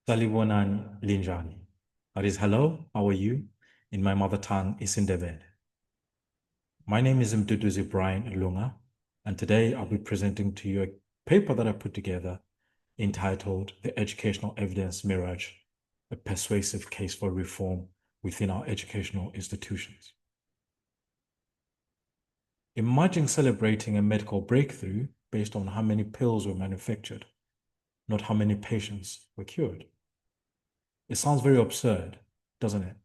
Salibonani Linjani. That is hello, how are you? In my mother tongue is Indebele. My name is Mduduzi Brian Lunga, and today I'll be presenting to you a paper that I put together entitled The Educational Evidence Mirage, a persuasive case for reform within our educational institutions. Imagine celebrating a medical breakthrough based on how many pills were manufactured, not how many patients were cured. It sounds very absurd, doesn't it?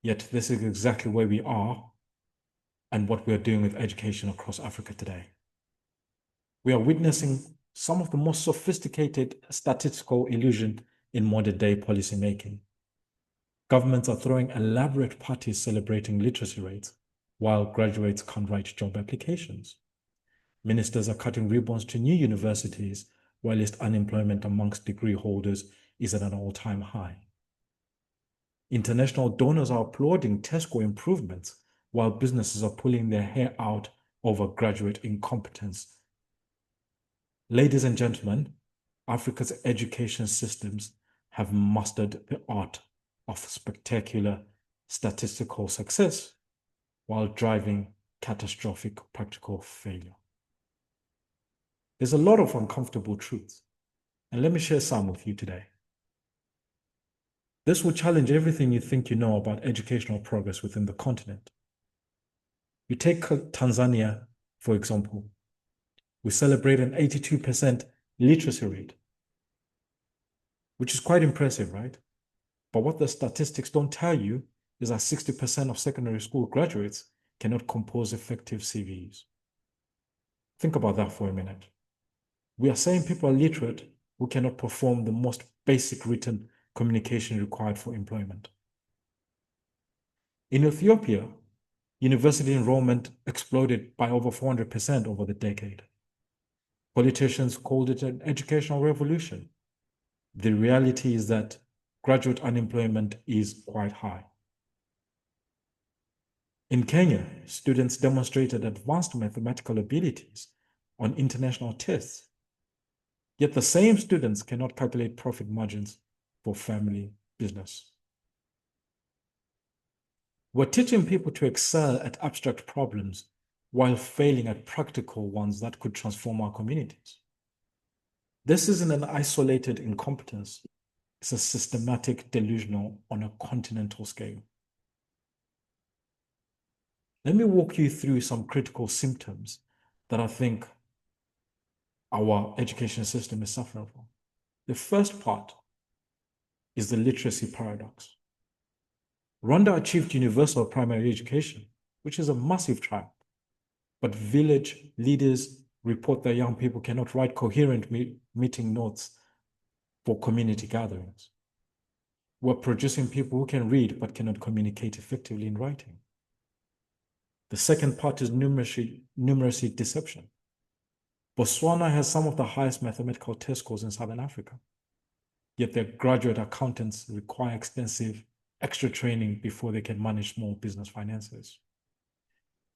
Yet this is exactly where we are and what we are doing with education across Africa today. We are witnessing some of the most sophisticated statistical illusion in modern day policymaking. Governments are throwing elaborate parties celebrating literacy rates, while graduates can't write job applications. Ministers are cutting ribbons to new universities, whilst unemployment amongst degree holders is at an all-time high. International donors are applauding test score improvements, while businesses are pulling their hair out over graduate incompetence. Ladies and gentlemen, Africa's education systems have mastered the art of spectacular statistical success while driving catastrophic practical failure. There's a lot of uncomfortable truths, and let me share some with you today. This will challenge everything you think you know about educational progress within the continent. You take Tanzania, for example. We celebrate an 82% literacy rate, which is quite impressive, right? But what the statistics don't tell you is that 60% of secondary school graduates cannot compose effective CVs. Think about that for a minute. We are saying people are literate who cannot perform the most basic written communication required for employment. In Ethiopia, university enrollment exploded by over 400% over the decade. Politicians called it an educational revolution. The reality is that graduate unemployment is quite high. In Kenya, students demonstrated advanced mathematical abilities on international tests, yet the same students cannot calculate profit margins for family business. We're teaching people to excel at abstract problems while failing at practical ones that could transform our communities. This isn't an isolated incompetence. It's a systematic delusional on a continental scale. Let me walk you through some critical symptoms that I think our education system is suffering from. The first part is the literacy paradox. Rwanda achieved universal primary education, which is a massive triumph, but village leaders report that young people cannot write coherent meeting notes for community gatherings. We're producing people who can read but cannot communicate effectively in writing. The second part is numeracy deception. Botswana has some of the highest mathematical test scores in Southern Africa, yet their graduate accountants require extensive extra training before they can manage small business finances.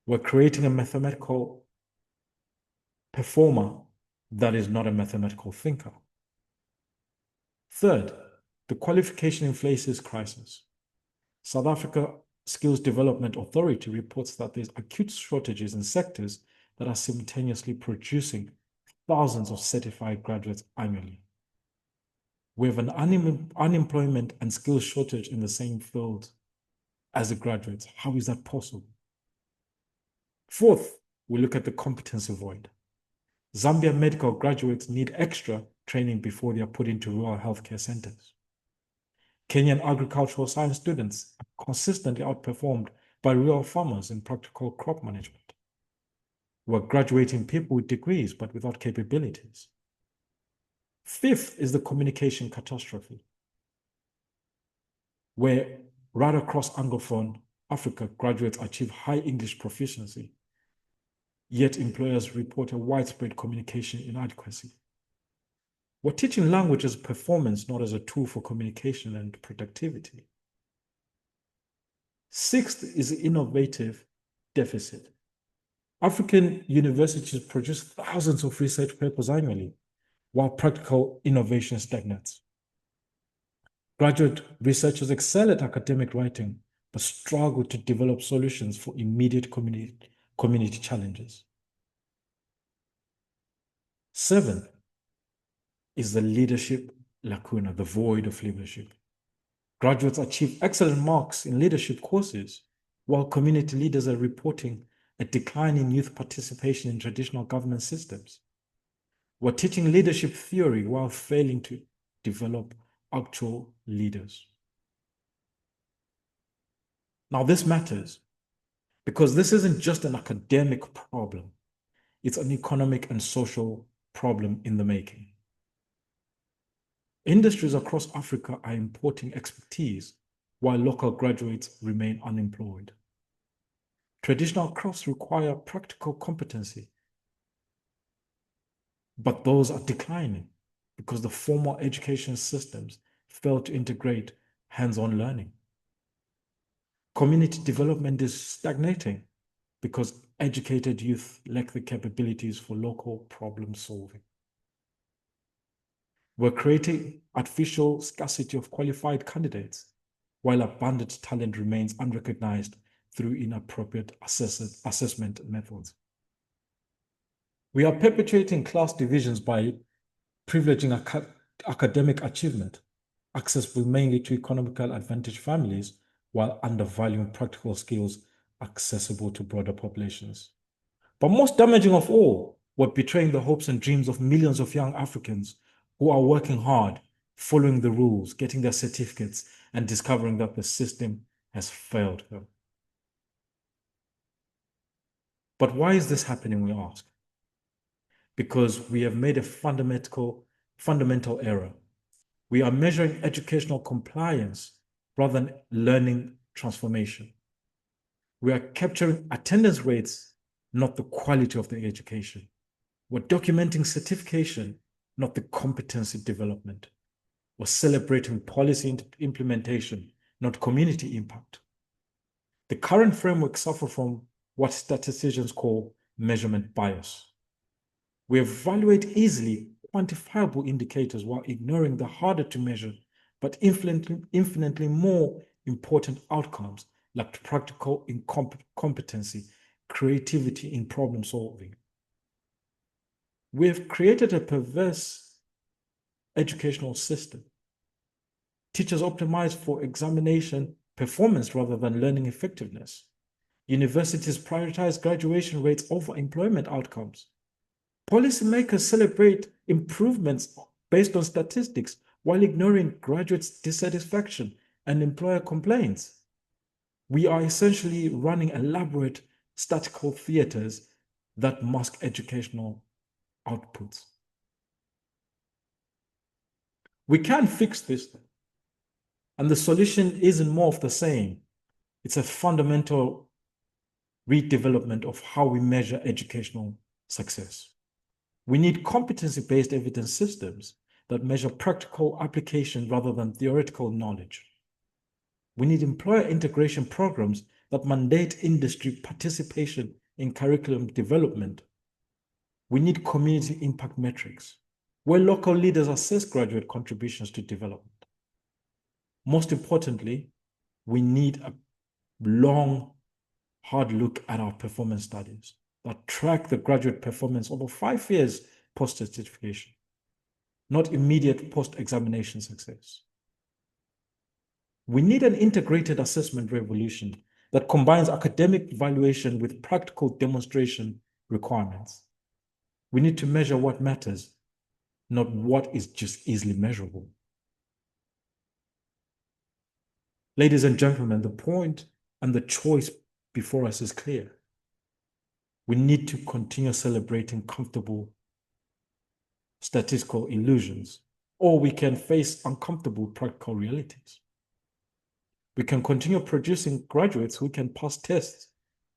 We're creating a mathematical performer that is not a mathematical thinker. Third, the Qualification Inflation Crisis. South Africa Skills Development Authority reports that there's acute shortages in sectors that are simultaneously producing thousands of certified graduates annually. We have an unemployment and skills shortage in the same field as the graduates. How is that possible? Fourth, we look at the Competency Void. Zambia medical graduates need extra training before they are put into rural healthcare centers. Kenyan agricultural science students are consistently outperformed by rural farmers in practical crop management. We're graduating people with degrees but without capabilities. Fifth is the communication catastrophe, where right across Anglophone Africa, graduates achieve high English proficiency, yet employers report a widespread communication inadequacy. We're teaching language as performance, not as a tool for communication and productivity. Sixth is the innovative deficit. African universities produce thousands of research papers annually, while practical innovation stagnates. Graduate researchers excel at academic writing, but struggle to develop solutions for immediate community challenges. 7 is the leadership lacuna, the void of leadership. Graduates achieve excellent marks in leadership courses, while community leaders are reporting a decline in youth participation in traditional government systems. We're teaching leadership theory while failing to develop actual leaders. Now, this matters because this isn't just an academic problem. It's an economic and social problem in the making. Industries across Africa are importing expertise while local graduates remain unemployed. Traditional crafts require practical competency, but those are declining because the formal education systems fail to integrate hands-on learning. Community development is stagnating because educated youth lack the capabilities for local problem solving. We're creating artificial scarcity of qualified candidates, while abundant talent remains unrecognized through inappropriate assessment methods. We are perpetuating class divisions by privileging academic achievement, accessible mainly to economical advantaged families, while undervaluing practical skills accessible to broader populations. But most damaging of all, we're betraying the hopes and dreams of millions of young Africans who are working hard, following the rules, getting their certificates, and discovering that the system has failed them. But why is this happening, we ask? Because we have made a fundamental error. We are measuring educational compliance rather than learning transformation. We are capturing attendance rates, not the quality of the education. We're documenting certification, not the competency development. We're celebrating policy implementation, not community impact. The current framework suffers from what statisticians call measurement bias. We evaluate easily quantifiable indicators while ignoring the harder to measure but infinitely more important outcomes like practical competency, creativity in problem solving. We have created a perverse educational system. Teachers optimize for examination performance rather than learning effectiveness. Universities prioritize graduation rates over employment outcomes. Policymakers celebrate improvements based on statistics while ignoring graduates' dissatisfaction and employer complaints. We are essentially running elaborate statistical theaters that mask educational outputs. We can fix this, and the solution isn't more of the same. It's a fundamental redevelopment of how we measure educational success. We need competency-based evidence systems that measure practical application rather than theoretical knowledge. We need employer integration programs that mandate industry participation in curriculum development. We need community impact metrics, where local leaders assess graduate contributions to development. Most importantly, we need a long, hard look at our performance studies that track the graduate performance over 5 years post-certification, not immediate post-examination success. We need an integrated assessment revolution that combines academic evaluation with practical demonstration requirements. We need to measure what matters, not what is just easily measurable. Ladies and gentlemen, the point and the choice before us is clear. We need to continue celebrating comfortable statistical illusions, or we can face uncomfortable practical realities. We can continue producing graduates who can pass tests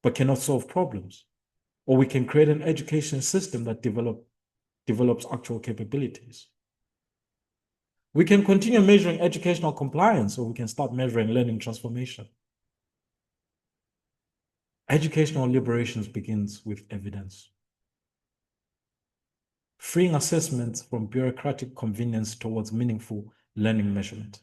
but cannot solve problems, or we can create an education system that develops actual capabilities. We can continue measuring educational compliance, or we can start measuring learning transformation. Educational liberation begins with evidence. Freeing assessments from bureaucratic convenience towards meaningful learning measurement.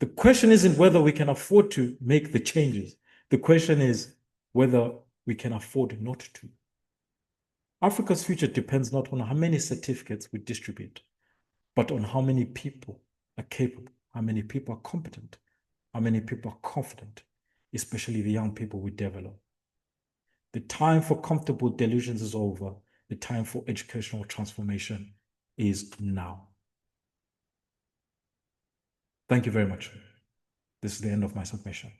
The question isn't whether we can afford to make the changes. The question is whether we can afford not to. Africa's future depends not on how many certificates we distribute, but on how many people are capable, how many people are competent, how many people are confident, especially the young people we develop. The time for comfortable delusions is over. The time for educational transformation is now. Thank you very much. This is the end of my submission.